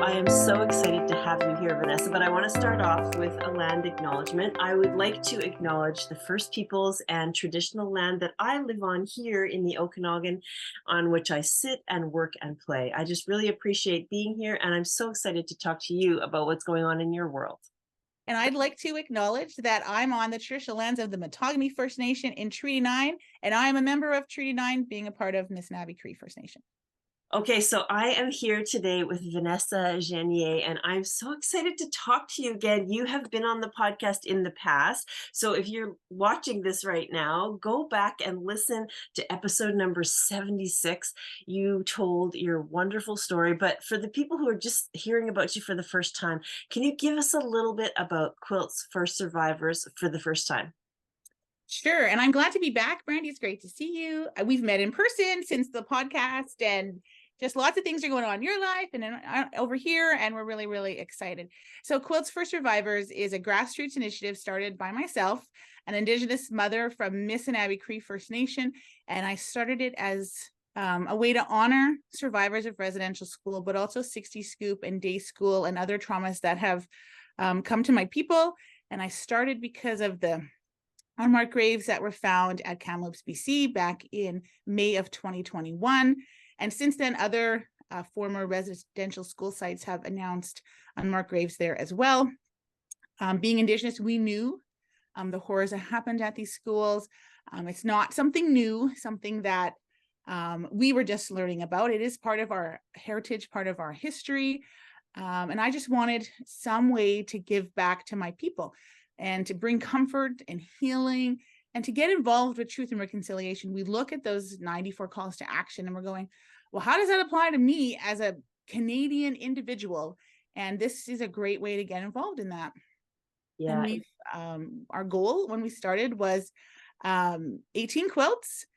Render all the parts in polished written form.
I am so excited to have you here, Vanessa, but I want to start off with a land acknowledgement. I would like to acknowledge the First Peoples and traditional land that I live on here in the Okanagan, on which I sit and work and play. I just really appreciate being here, and I'm so excited to talk to you about what's going on in your world. And I'd like to acknowledge that I'm on the traditional lands of the Matagami First Nation in Treaty 9, and I am a member of Treaty 9, being a part of Missinaba Cree First Nation. Okay, so I am here today with Vanessa Genier, and I'm so excited to talk to you again. You have been on the podcast in the past. So if you're watching this right now, go back and listen to episode number 76. You told your wonderful story. But for the people who are just hearing about you for the first time, can you give us a little bit about Quilts for Survivors for the first time? Sure. And I'm glad to be back, Brandy. It's great to see you. We've met in person since the podcast, and just lots of things are going on in your life and over here, and we're really, really excited. So Quilts for Survivors is a grassroots initiative started by myself, an Indigenous mother from Missinaba Cree First Nation, and I started it as a way to honor survivors of residential school, but also 60 Scoop and day school and other traumas that have come to my people. And I started because of the unmarked graves that were found at Kamloops, BC back in May of 2021. And since then, other former residential school sites have announced unmarked graves there as well. Being Indigenous, we knew the horrors that happened at these schools. It's not something new, something that we were just learning about. It is part of our heritage, part of our history. And I just wanted some way to give back to my people and to bring comfort and healing and to get involved with truth and reconciliation. We look at those 94 calls to action and we're going, well, how does that apply to me as a Canadian individual? And this is a great way to get involved in that. Yeah. And our goal when we started was 18 quilts,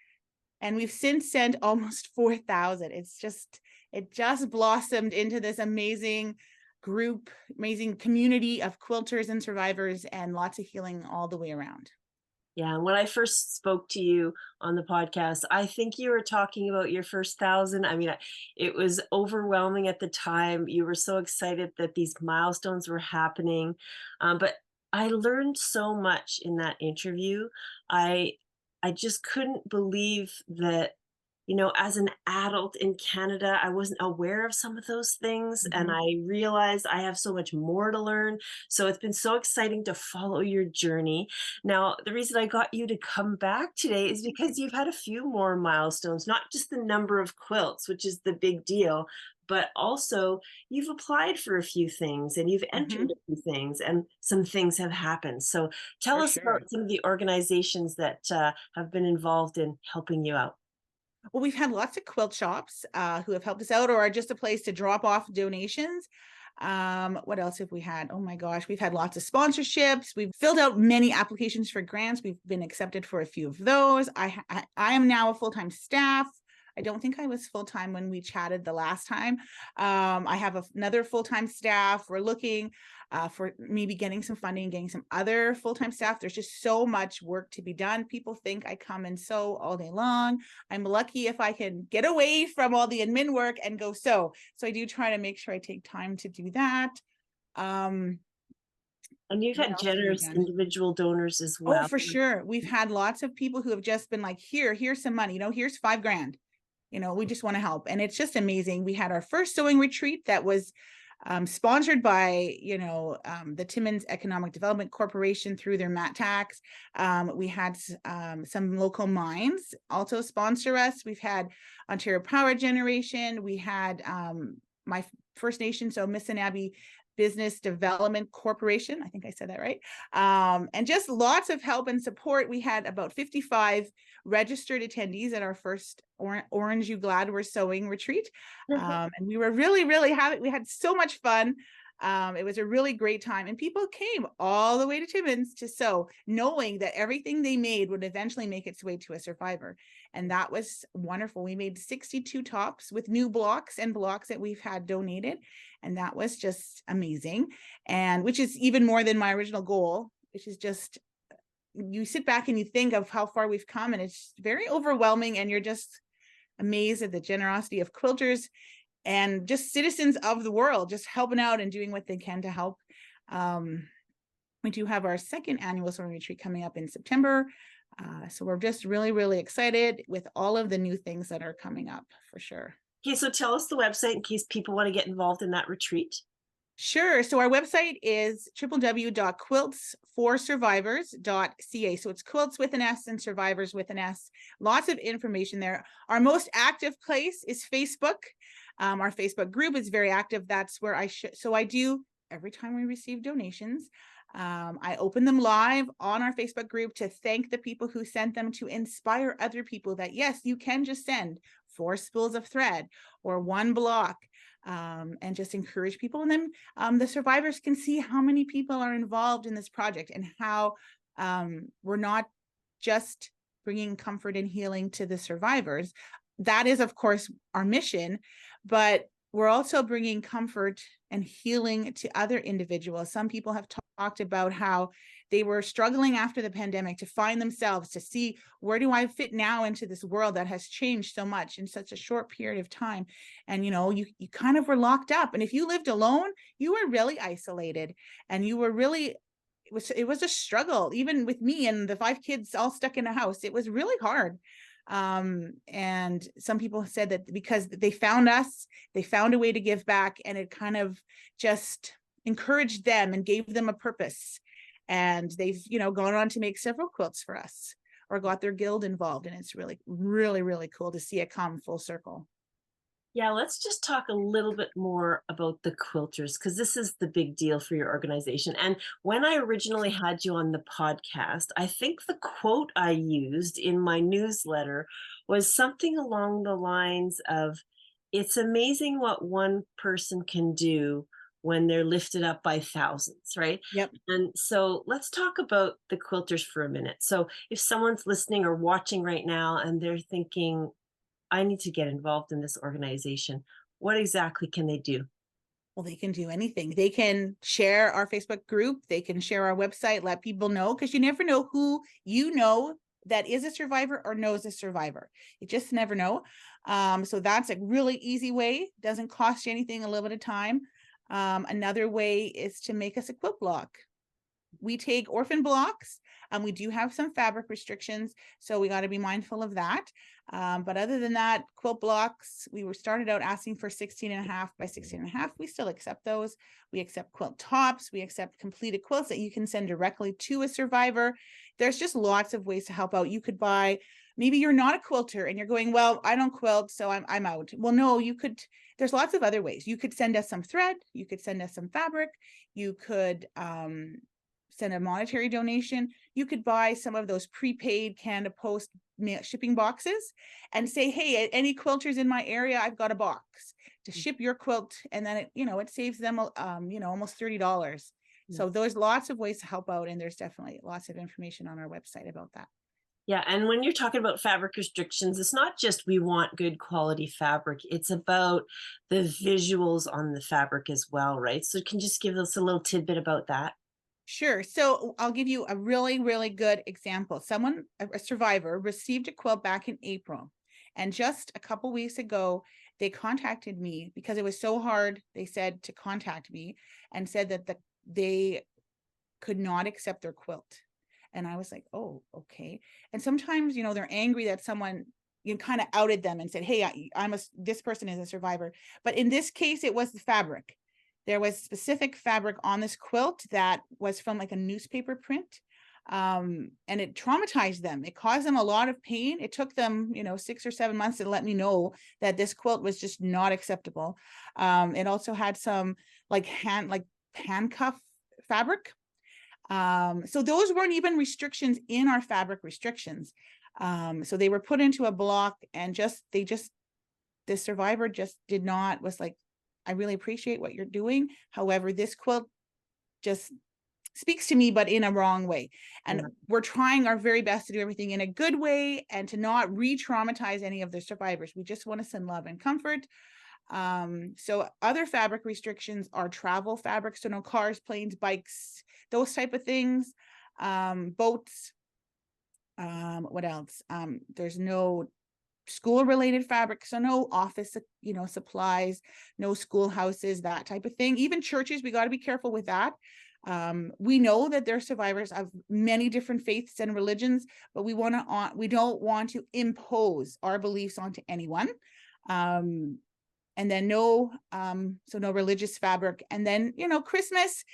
and we've since sent almost 4,000. It just blossomed into this amazing group, amazing community of quilters and survivors, and lots of healing all the way around. Yeah, when I first spoke to you on the podcast, I think you were talking about your first 1,000. I mean, it was overwhelming at the time. You were so excited that these milestones were happening. But I learned so much in that interview. I just couldn't believe that, as an adult in Canada, I wasn't aware of some of those things. And I realized I have so much more to learn. So it's been so exciting to follow your journey. Now, the reason I got you to come back today is because you've had a few more milestones, not just the number of quilts, which is the big deal, but also you've applied for a few things and you've entered a few things, and some things have happened. So tell For us sure. about some of the organizations that have been involved in helping you out. Well, we've had lots of quilt shops who have helped us out, or are just a place to drop off donations. What else have we had? Oh my gosh, we've had lots of sponsorships. We've filled out many applications for grants. We've been accepted for a few of those. I am now a full-time staff. I don't think I was full-time when we chatted the last time. I have another full-time staff. We're looking for maybe getting some funding, getting some other full-time staff. There's just so much work to be done. People think I come and sew all day long. I'm lucky if I can get away from all the admin work and go sew. So I do try to make sure I take time to do that. And you've had generous individual donors as well. Oh, for sure. We've had lots of people who have just been like, here's some money, here's $5,000. We just want to help. And it's just amazing. We had our first sewing retreat that was sponsored by, the Timmins Economic Development Corporation through their MAT tax. We had some local mines also sponsor us. We've had Ontario Power Generation. We had my First Nation, so Missinaba Business Development Corporation. I think I said that right. And just lots of help and support. We had about 55 registered attendees at our first Orange You Glad We're Sewing retreat. And we were really, really happy. We had so much fun. It was a really great time, and people came all the way to Timmins to sew, knowing that everything they made would eventually make its way to a survivor. And that was wonderful. We made 62 tops with new blocks and blocks that we've had donated. And that was just amazing. And which is even more than my original goal, which is just, you sit back and you think of how far we've come, and it's very overwhelming, and you're just amazed at the generosity of quilters and just citizens of the world, just helping out and doing what they can to help. We do have our second annual summer retreat coming up in September. So we're just really, really excited with all of the new things that are coming up for sure. Okay, so tell us the website in case people want to get involved in that retreat. Sure. So our website is www.quiltsforsurvivors.ca. So it's quilts with an S and survivors with an S. Lots of information there. Our most active place is Facebook. Our Facebook group is very active. That's where I do every time we receive donations. I open them live on our Facebook group to thank the people who sent them, to inspire other people that, yes, you can just send 4 spools of thread or 1 block, and just encourage people. And then the survivors can see how many people are involved in this project, and how we're not just bringing comfort and healing to the survivors. That is, of course, our mission, but we're also bringing comfort and healing to other individuals. Some people have talked about how they were struggling after the pandemic to find themselves, to see, where do I fit now into this world that has changed so much in such a short period of time? And, you kind of were locked up. And if you lived alone, you were really isolated, and you were really, it was a struggle, even with me and the 5 kids all stuck in a house. It was really hard. And some people said that because they found us, they found a way to give back, and it kind of just encouraged them and gave them a purpose. And they've, gone on to make several quilts for us, or got their guild involved. And it's really, really, really cool to see it come full circle. Yeah, let's just talk a little bit more about the quilters, because this is the big deal for your organization. And when I originally had you on the podcast, I think the quote I used in my newsletter was something along the lines of, "It's amazing what one person can do when they're lifted up by thousands," right? Yep. And so let's talk about the quilters for a minute. So if someone's listening or watching right now and they're thinking, "I need to get involved in this organization," what exactly can they do? Well, they can do anything. They can share our Facebook group. They can share our website, let people know, because you never know who that is a survivor or knows a survivor. You just never know. So that's a really easy way. Doesn't cost you anything, a little bit of time. Another way is to make us a quilt block. We take orphan blocks, and we do have some fabric restrictions, so we got to be mindful of that. But other than that, quilt blocks, we were started out asking for 16.5 by 16.5. We still accept those. We accept quilt tops. We accept completed quilts that you can send directly to a survivor. There's just lots of ways to help out. You could buy, maybe you're not a quilter and you're going, well, I don't quilt, so I'm out. Well, no, you could, there's lots of other ways. You could send us some thread. You could send us some fabric. You could send a monetary donation. You could buy some of those prepaid Canada Post shipping boxes and say, hey, any quilters in my area, I've got a box to ship your quilt. And then it saves them, almost $30. So there's lots of ways to help out. And there's definitely lots of information on our website about that. Yeah, and when you're talking about fabric restrictions, it's not just we want good quality fabric, it's about the visuals on the fabric as well, right? So can you just give us a little tidbit about that? Sure. So I'll give you a really, really good example. Someone, a survivor, received a quilt back in April. And just a couple weeks ago, they contacted me because it was so hard, they said, to contact me, and said that they could not accept their quilt. And I was like, oh, okay. And sometimes, they're angry that someone, kind of outed them and said, hey, this person is a survivor. But in this case, it was the fabric. There was specific fabric on this quilt that was from like a newspaper print. And it traumatized them. It caused them a lot of pain. It took them, 6 or 7 months to let me know that this quilt was just not acceptable. It also had some handcuff fabric. So those weren't even restrictions in our fabric restrictions. So they were put into a block, and the survivor just was like, I really appreciate what you're doing. However, this quilt just speaks to me, but in a wrong way. And we're trying our very best to do everything in a good way and to not re-traumatize any of the survivors. We just want to send love and comfort. So other fabric restrictions are travel fabric. So no cars, planes, bikes, those type of things, boats. What else? There's no school related fabric. So no office, supplies, no schoolhouses, that type of thing. Even churches, we got to be careful with that. We know that they're survivors of many different faiths and religions, but we don't want to impose our beliefs onto anyone. And then no religious fabric. And then, Christmas,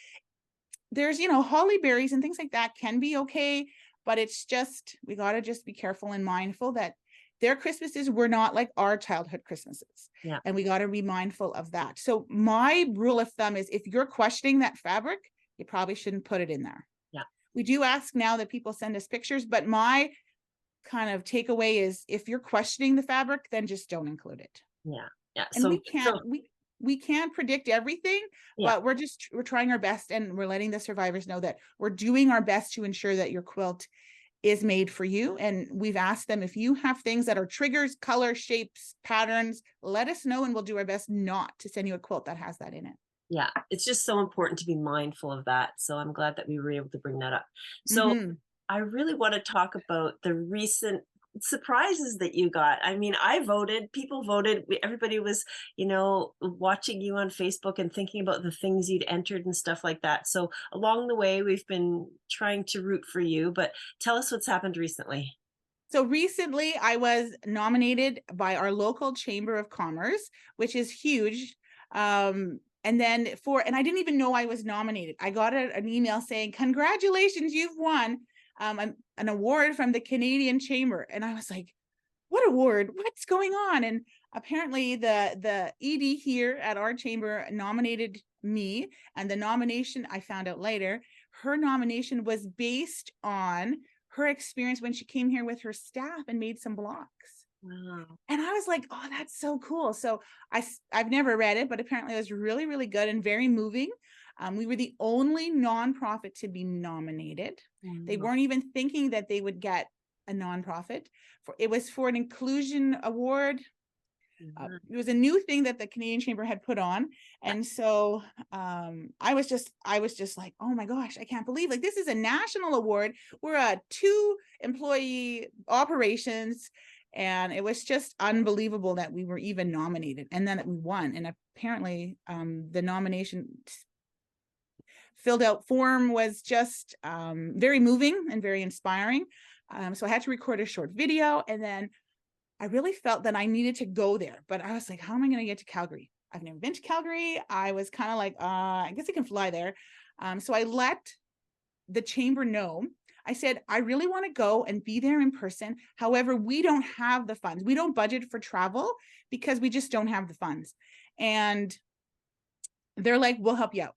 there's, holly berries and things like that can be okay, but it's just, we got to just be careful and mindful that their Christmases were not like our childhood Christmases. Yeah. And we got to be mindful of that. So my rule of thumb is if you're questioning that fabric, you probably shouldn't put it in there. Yeah. We do ask now that people send us pictures, but my kind of takeaway is if you're questioning the fabric, then just don't include it. Yeah. Yeah. And we can't predict everything, yeah. but we're trying our best, and we're letting the survivors know that we're doing our best to ensure that your quilt is made for you. And we've asked them, if you have things that are triggers, color, shapes, patterns, let us know, and we'll do our best not to send you a quilt that has that in it. Yeah, it's just so important to be mindful of that. So I'm glad that we were able to bring that up. So I really want to talk about the recent surprises that you got. I mean, I voted, people voted, everybody was, watching you on Facebook and thinking about the things you'd entered and stuff like that. So along the way, we've been trying to root for you, but tell us what's happened recently. So recently I was nominated by our local Chamber of Commerce, which is huge. And I didn't even know I was nominated. I got an email saying, congratulations, you've won an award from the Canadian Chamber. And I was like, what award? What's going on? And apparently the ED here at our chamber nominated me. And the nomination, I found out later, her nomination was based on her experience when she came here with her staff and made some blocks. Wow. And I was like, oh, that's so cool. So I've never read it, but apparently it was really, really good and very moving. We were the only nonprofit to be nominated. They weren't even thinking that they would get a nonprofit. It was for an inclusion award. It was a new thing that the Canadian Chamber had put on. And so I was just like, oh my gosh, I can't believe, like, this is a national award. We're a 2-employee operations. And it was just unbelievable that we were even nominated, and then that we won. And apparently the nomination filled out form was just very moving and very inspiring. So I had to record a short video, and then I really felt that I needed to go there. But I was like, how am I going to get to Calgary? I've never been to Calgary. I was kind of like, I guess I can fly there. So I let the chamber know. I said, I really want to go and be there in person. However, we don't have the funds. We don't budget for travel because we just don't have the funds. And they're like, we'll help you out.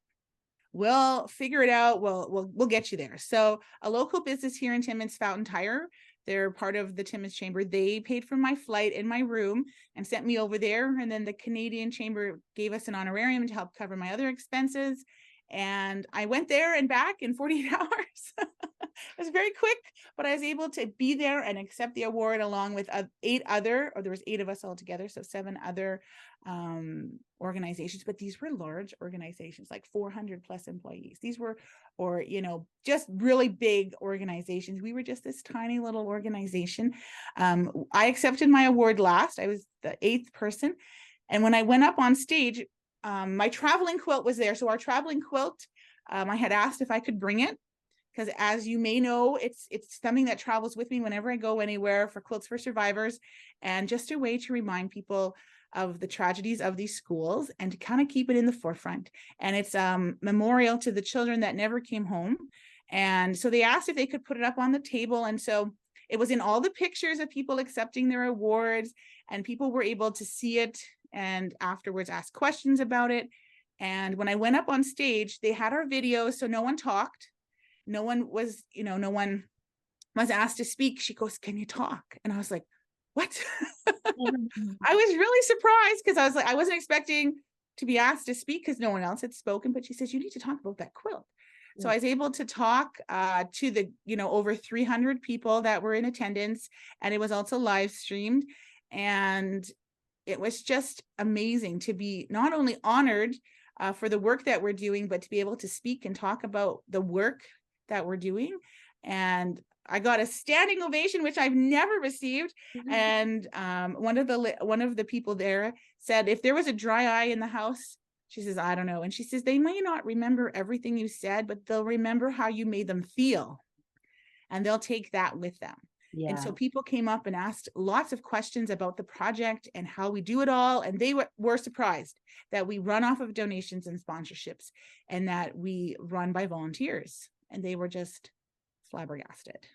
We'll figure it out. We'll get you there. So a local business here in Timmins, Fountain Tire, they're part of the Timmins Chamber. They paid for my flight and my room and sent me over there. And then the Canadian Chamber gave us an honorarium to help cover my other expenses. And I went there and back in 48 hours. It was very quick, but I was able to be there and accept the award along with 8 other, or there was 8 of us all together, so 7 other organizations. But these were large organizations, like 400 plus employees. These were, or just really big organizations. We were just this tiny little organization. I accepted my award last. I was the 8th person, and when I went up on stage, my traveling quilt was there. So our traveling quilt, I had asked if I could bring it, because as you may know, it's something that travels with me whenever I go anywhere for Quilts for Survivors, and just a way to remind people of the tragedies of these schools and to kind of keep it in the forefront. And it's memorial to the children that never came home. And so they asked if they could put it up on the table. And so it was in all the pictures of people accepting their awards, and people were able to see it and afterwards ask questions about it. And when I went up on stage, they had our videos, so no one talked. No one was asked to speak. She goes, can you talk? And I was like, what? I was really surprised, because I was like, I wasn't expecting to be asked to speak because no one else had spoken, but she says, you need to talk about that quilt. So I was able to talk to the, over 300 people that were in attendance, and it was also live streamed. And it was just amazing to be not only honored for the work that we're doing, but to be able to speak and talk about the work that we're doing. And I got a standing ovation, which I've never received. And one of the people there said, if there was a dry eye in the house, she says, I don't know. And she says, they may not remember everything you said, but they'll remember how you made them feel. And they'll take that with them. And Yeah. so people came up and asked lots of questions about the project and how we do it all. And they were surprised that we run off of donations and sponsorships and that we run by volunteers. And they were just flabbergasted.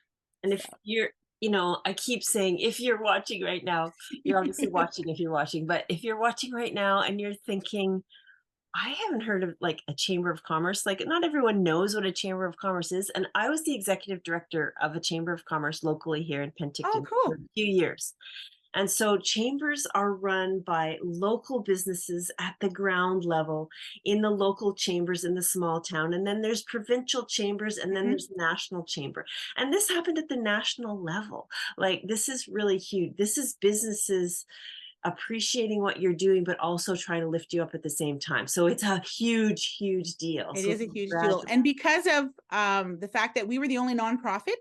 And if you're, I keep saying, if you're watching right now, you're obviously watching if you're watching, but if you're watching right now and you're thinking, I haven't heard of like a chamber of commerce. Like, not everyone knows what a chamber of commerce is. And I was the executive director of a chamber of commerce locally here in Oh, Penticton for cool. a few years. And so chambers are run by local businesses at the ground level in the local chambers in the small town. And then there's provincial chambers and then there's national chamber. And this happened at the national level. Like, this is really huge. This is businesses appreciating what you're doing, but also trying to lift you up at the same time. So it's a huge, huge deal. It So is a huge deal. congrats. And because of the fact that we were the only nonprofit,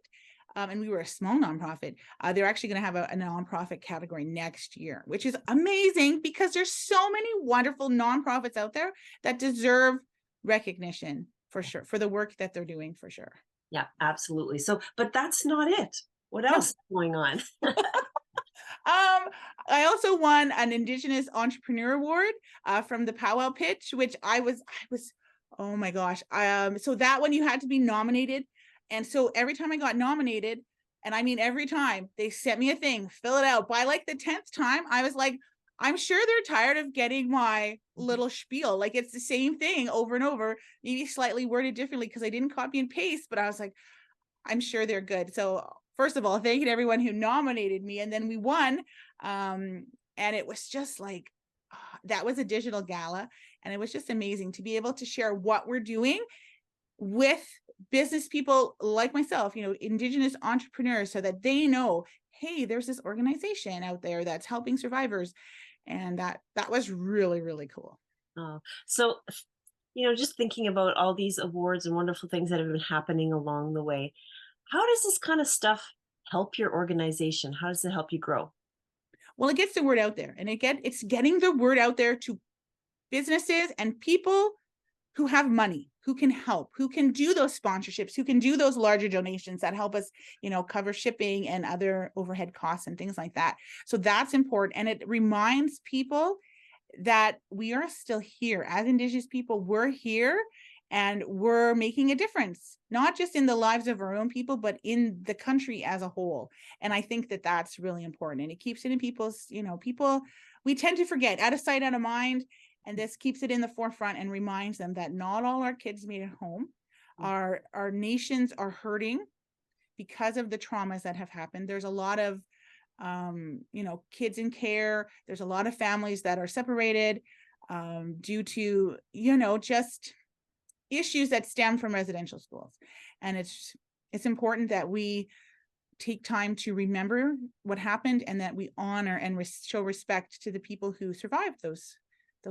and we were a small nonprofit, they're actually going to have a nonprofit category next year, which is amazing because there's so many wonderful nonprofits out there that deserve recognition for sure, for the work that they're doing for sure. Yeah, absolutely. So, but that's not it. What No. else is going on? I also won an Indigenous Entrepreneur Award from the Powwow Pitch, which I was, oh my gosh. So that one you had to be nominated. And so every time I got nominated, and I mean, every time they sent me a thing, fill it out. By like the 10th time, I was like, I'm sure they're tired of getting my little spiel. Like, it's the same thing over and over, maybe slightly worded differently because I didn't copy and paste, but I was like, I'm sure they're good. So first of all, thank you to everyone who nominated me. And then we won. And it was just like, that was a digital gala. And it was just amazing to be able to share what we're doing with business people like myself, Indigenous entrepreneurs, so that they know, hey, there's this organization out there that's helping survivors. And that was really, really cool. So, just thinking about all these awards and wonderful things that have been happening along the way, how does this kind of stuff help your organization? How does it help you grow? Well, it gets the word out there, and it's getting the word out there to businesses and people who have money, who can help, who can do those sponsorships, who can do those larger donations that help us, cover shipping and other overhead costs and things like that. So that's important. And it reminds people that we are still here as Indigenous people. We're here and we're making a difference, not just in the lives of our own people, but in the country as a whole. And I think that that's really important. And it keeps it in people's, people, we tend to forget, out of sight, out of mind. And this keeps it in the forefront and reminds them that not all our kids made it home. Our nations are hurting because of the traumas that have happened. There's a lot of, kids in care. There's a lot of families that are separated due to, just issues that stem from residential schools. And it's important that we take time to remember what happened and that we honor and show respect to the people who survived those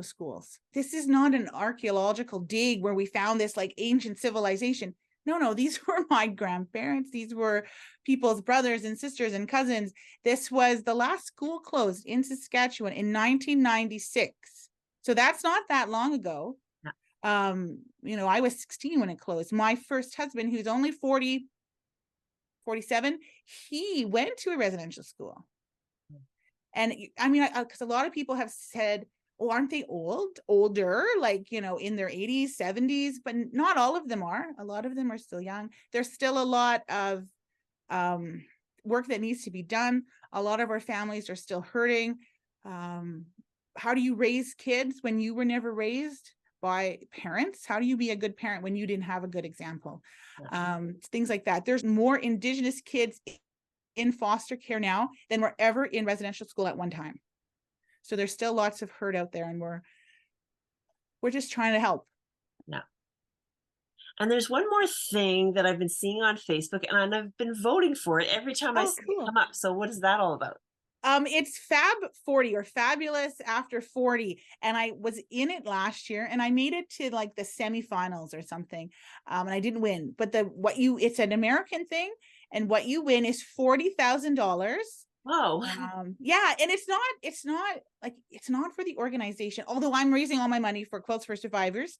schools. This is not an archaeological dig where we found this like ancient civilization. No, these were my grandparents. These were people's brothers and sisters and cousins. This was the last school closed in Saskatchewan in 1996. So that's not that long ago. I was 16 when it closed. My first husband, who's only 47, he went to a residential school. And I mean, because a lot of people have said, oh, aren't they older, like, in their 80s, 70s, but not all of them are. A lot of them are still young. There's still a lot of work that needs to be done. A lot of our families are still hurting. How do you raise kids when you were never raised by parents? How do you be a good parent when you didn't have a good example? Things like that. There's more Indigenous kids in foster care now than were ever in residential school at one time. So there's still lots of hurt out there, and we're just trying to help. Yeah. And there's one more thing that I've been seeing on Facebook, and I've been voting for it every time I see it come up. So what is that all about? It's Fab 40 or Fabulous After 40. And I was in it last year and I made it to like the semifinals or something. And I didn't win, but it's an American thing. And what you win is $40,000. Whoa. Yeah, and it's not for the organization, although I'm raising all my money for Quilts for Survivors.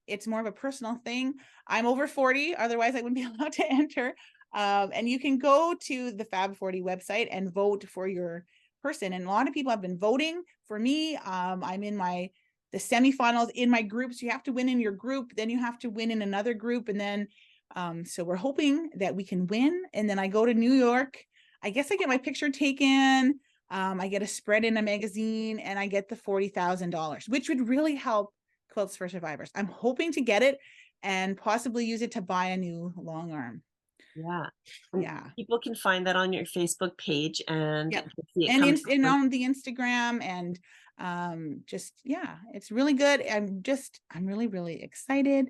It's more of a personal thing. I'm over 40, otherwise I wouldn't be allowed to enter. And you can go to the Fab 40 website and vote for your person. And a lot of people have been voting for me. I'm in the semifinals in my groups. You have to win in your group, then you have to win in another group, and then so we're hoping that we can win. And then I go to New York. I guess I get my picture taken. I get a spread in a magazine, and I get the $40,000, which would really help Quilts for Survivors. I'm hoping to get it and possibly use it to buy a new long arm. Yeah. Yeah. People can find that on your Facebook page and Yep. see it And, come and on the Instagram, and just, yeah, it's really good. I'm really, really excited.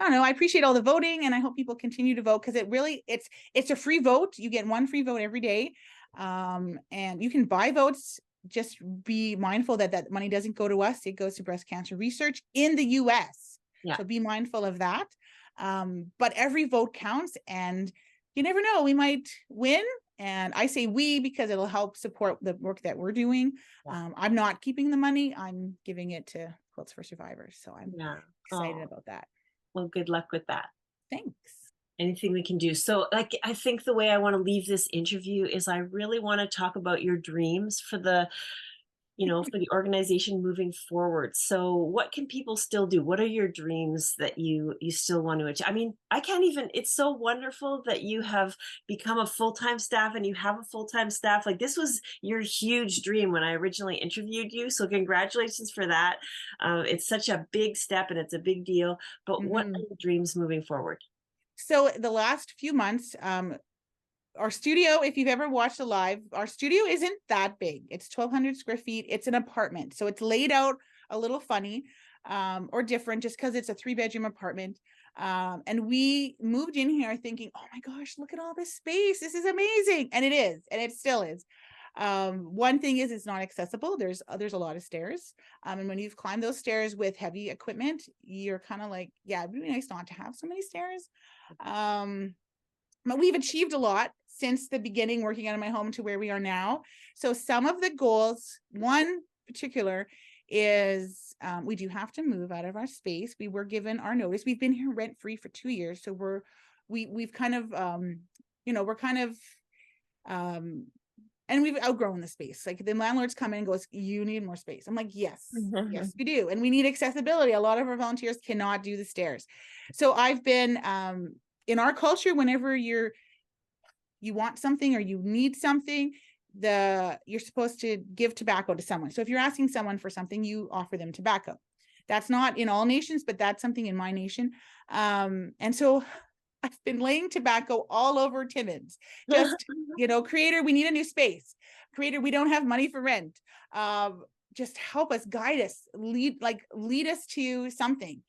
I don't know. I appreciate all the voting, and I hope people continue to vote, because it's a free vote. You get one free vote every day. And you can buy votes. Just be mindful that money doesn't go to us. It goes to breast cancer research in the US. Yeah. So be mindful of that. But every vote counts, and you never know, we might win. And I say we because it'll help support the work that we're doing. Yeah. I'm not keeping the money. I'm giving it to Quilts for Survivors. So I'm excited about that. Well, good luck with that. Thanks. Anything we can do. So, like, I think the way I want to leave this interview is I really want to talk about your dreams for the, for the organization moving forward. So what can people still do? What are your dreams that you still want to achieve? I mean, I can't even, it's so wonderful that you have become a full-time staff and you have a full-time staff. Like, this was your huge dream when I originally interviewed you. So congratulations for that. It's such a big step and it's a big deal, but what are your dreams moving forward? So the last few months, our studio, if you've ever watched a live, our studio isn't that big. It's 1,200 square feet. It's an apartment. So it's laid out a little funny or different, just because it's a 3-bedroom apartment. And we moved in here thinking, oh my gosh, look at all this space. This is amazing. And it is, and it still is. One thing is, it's not accessible. There's a lot of stairs. And when you've climbed those stairs with heavy equipment, you're kind of like, yeah, it'd be nice not to have so many stairs. But we've achieved a lot since the beginning, working out of my home to where we are now. So some of the goals, one particular is we do have to move out of our space. We were given our notice. We've been here rent free for 2 years. So we've kind of, we're kind of, and we've outgrown the space. Like, the landlords come in and goes, you need more space. I'm like, yes, yes, we do. And we need accessibility. A lot of our volunteers cannot do the stairs. So I've been, in our culture, whenever you want something or you need something, you're supposed to give tobacco to someone. So if you're asking someone for something, you offer them tobacco. That's not in all nations, but that's something in my nation. And so I've been laying tobacco all over Timmins. Just, Creator, we need a new space. Creator, we don't have money for rent. Just help us, guide us, lead us to something.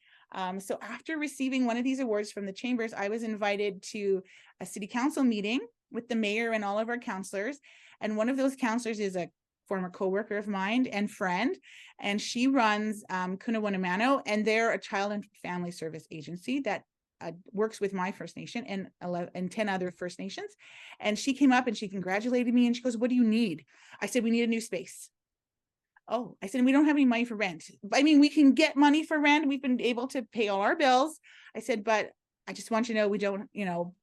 So after receiving one of these awards from the chambers, I was invited to a city council meeting with the mayor and all of our councillors. And one of those councillors is a former co-worker of mine and friend, and she runs Kuna Wanamano, and they're a child and family service agency that works with my First Nation and 10 other First Nations. And she came up and she congratulated me, and she goes, what do you need? I said, we need a new space. Oh, I said, we don't have any money for rent. I mean, we can get money for rent. We've been able to pay all our bills. I said, but I just want you to know, we don't,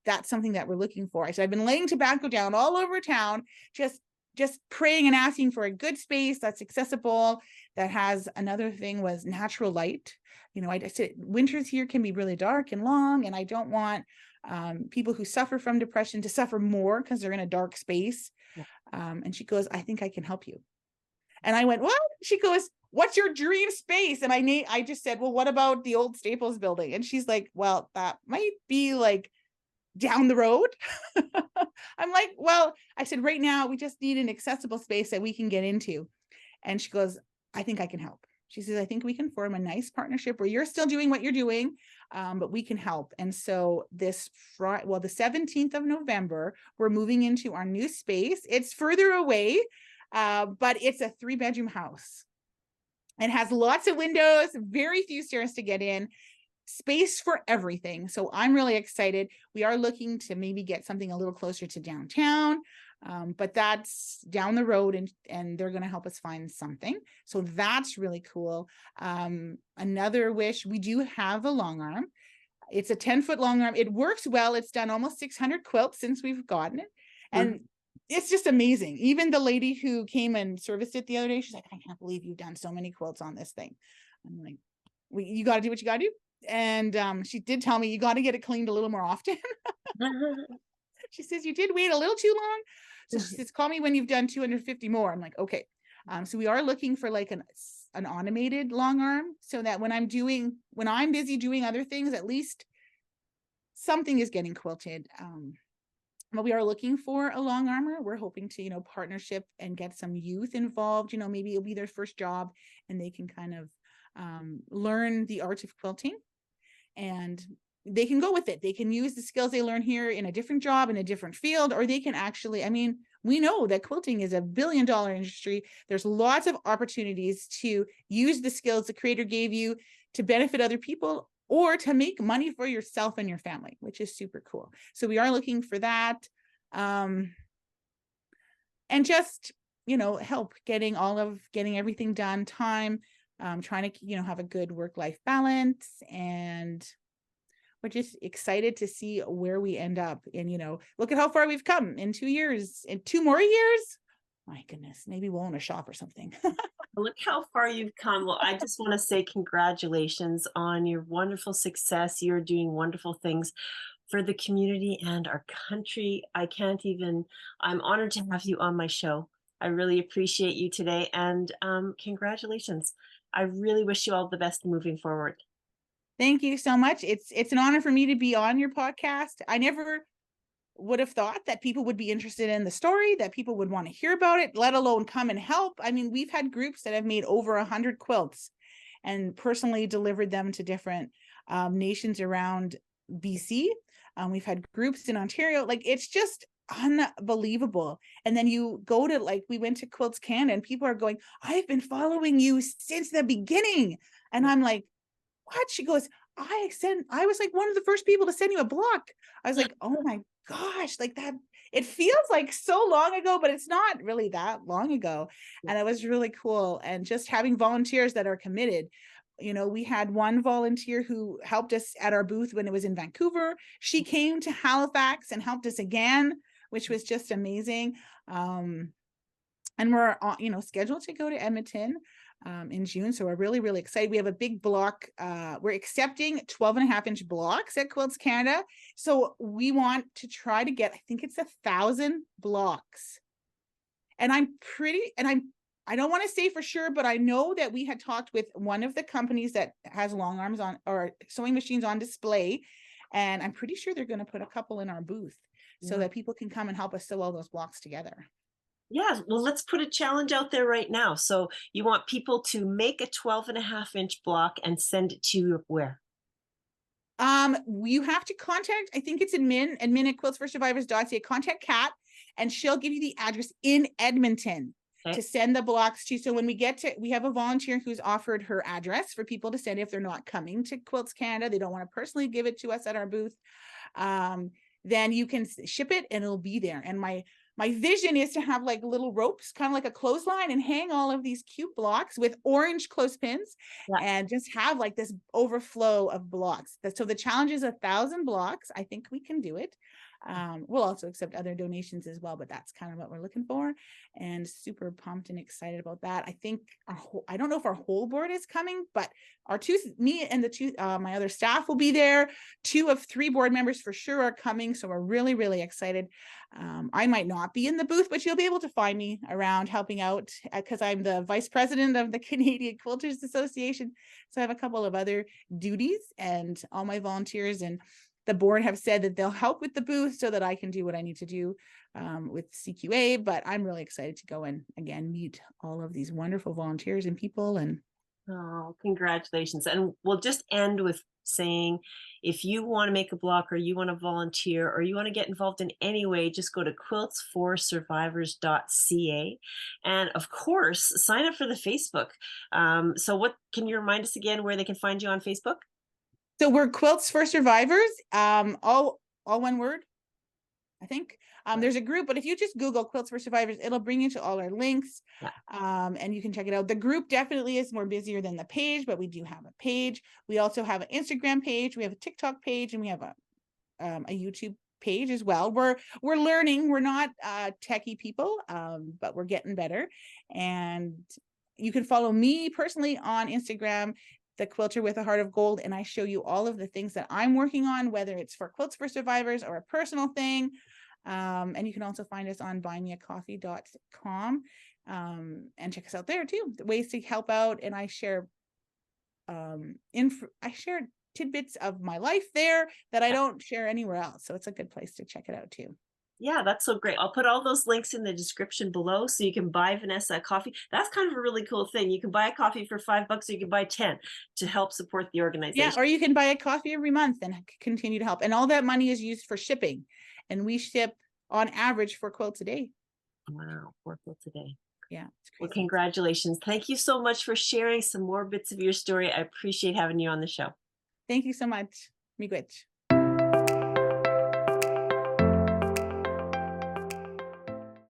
that's something that we're looking for. I said, I've been laying tobacco down all over town, just praying and asking for a good space that's accessible, that has, another thing was natural light. I said, winters here can be really dark and long, and I don't want people who suffer from depression to suffer more because they're in a dark space. And she goes, I think I can help you. And I went, what? She goes, what's your dream space? And I just said, well, what about the old Staples building? And she's like, well, that might be like down the road. I'm like, well, I said, right now we just need an accessible space that we can get into. And she goes, I think I can help. She says, I think we can form a nice partnership where you're still doing what you're doing, but we can help. And so the 17th of November, we're moving into our new space. It's further away, but it's a 3-bedroom house. It has lots of windows, very few stairs to get in. space for everything. So I'm really excited. We are looking to maybe get something a little closer to downtown, but that's down the road, and they're going to help us find something. So that's really cool. Another wish, we do have a long arm. It's a 10-foot long arm. It works well. It's done almost 600 quilts since we've gotten it. And it's just amazing. Even the lady who came and serviced it the other day, she's like, I can't believe you've done so many quilts on this thing. I'm like, you got to do what you got to do. And she did tell me you got to get it cleaned a little more often. She says, you did wait a little too long. So she says, call me when you've done 250 more. I'm like, okay. So we are looking for like an automated long arm, so that when I'm busy doing other things, at least something is getting quilted. But we are looking for a long armor. We're hoping to, partnership and get some youth involved. Maybe it'll be their first job and they can kind of learn the art of quilting, and they can go with it. They can use the skills they learn here in a different job, in a different field, or they can actually, we know that quilting is a billion-dollar industry. There's lots of opportunities to use the skills the creator gave you to benefit other people, or to make money for yourself and your family, which is super cool. So we are looking for that. And just, help getting everything done, time, trying to, have a good work-life balance. And we're just excited to see where we end up. And, look at how far we've come in 2 years. In 2 more years, my goodness, maybe we'll own a shop or something. Look how far you've come. Well, I just want to say congratulations on your wonderful success. You're doing wonderful things for the community and our country. I'm honored to have you on my show. I really appreciate you today, and congratulations. I really wish you all the best moving forward. Thank you so much. It's an honor for me to be on your podcast. I never would have thought that people would be interested in the story, that people would want to hear about it, let alone come and help. We've had groups that have made over 100 quilts and personally delivered them to different nations around BC. We've had groups in Ontario. Like, it's just unbelievable. And then you go to, we went to Quilts Canada, and people are going, I've been following you since the beginning. And I'm like, what? She goes, I was like one of the first people to send you a block. I was like, oh my gosh, like that. It feels like so long ago, but it's not really that long ago. And it was really cool. And just having volunteers that are committed. We had one volunteer who helped us at our booth when it was in Vancouver. She came to Halifax and helped us again, which was just amazing. And we're scheduled to go to Edmonton in June. So we're really, really excited. We have a big block. We're accepting 12.5-inch blocks at Quilts Canada. So we want to try to get, I think it's 1,000 blocks. And I don't want to say for sure, but I know that we had talked with one of the companies that has long arms on, or sewing machines on display. And I'm pretty sure they're going to put a couple in our booth so that people can come and help us sew all those blocks together. Yeah, well, let's put a challenge out there right now. So you want people to make a 12.5-inch block and send it to you where? You have to contact, I think it's admin at quiltsforsurvivors.ca. Contact Kat, and she'll give you the address in Edmonton to send the blocks to. So when we have a volunteer who's offered her address for people to send if they're not coming to Quilts Canada. They don't want to personally give it to us at our booth. Then you can ship it and it'll be there. And my vision is to have like little ropes, kind of like a clothesline, and hang all of these cute blocks with orange clothespins and just have like this overflow of blocks. So the challenge is 1,000 blocks. I think we can do it. We'll also accept other donations as well, but that's kind of what we're looking for, and super pumped and excited about that. I think I don't know if our whole board is coming, but me and my other staff will be there. 2 of 3 board members for sure are coming. So we're really, really excited. I might not be in the booth, but you'll be able to find me around helping out because I'm the vice president of the Canadian Quilters Association. So I have a couple of other duties, and all my volunteers and the board have said that they'll help with the booth so that I can do what I need to do with CQA. But I'm really excited to go and again meet all of these wonderful volunteers and people. And oh, congratulations. And we'll just end with saying, if you want to make a block, or you want to volunteer, or you want to get involved in any way, just go to quiltsforsurvivors.ca. And of course, sign up for the Facebook. So what can you remind us again where they can find you on Facebook? So we're Quilts for Survivors, all one word, I think. There's a group, but if you just Google Quilts for Survivors, it'll bring you to all our links. Yeah. And you can check it out. The group definitely is more busier than the page, but we do have a page. We also have an Instagram page, we have a TikTok page, and we have a YouTube page as well. We're learning. We're not techie people, but we're getting better. And you can follow me personally on Instagram, the Quilter with a Heart of Gold, and I show you all of the things that I'm working on, whether it's for Quilts for Survivors or a personal thing. And you can also find us on buymeacoffee.com, and check us out there too. The ways to help out, and I share tidbits of my life there that I don't share anywhere else. So it's a good place to check it out too. Yeah, that's so great. I'll put all those links in the description below so you can buy Vanessa a coffee. That's kind of a really cool thing. You can buy a coffee for $5 or you can buy 10 to help support the Yeah, organization. or you can buy a coffee every month and continue to help. And all that money is used for shipping. And we ship on average 4 quilts a day. Wow, 4 quilts a day. Yeah, it's Well, crazy. congratulations. Thank you so much for sharing some more bits of your story. I appreciate having you on the show. Thank you so much. Miigwech.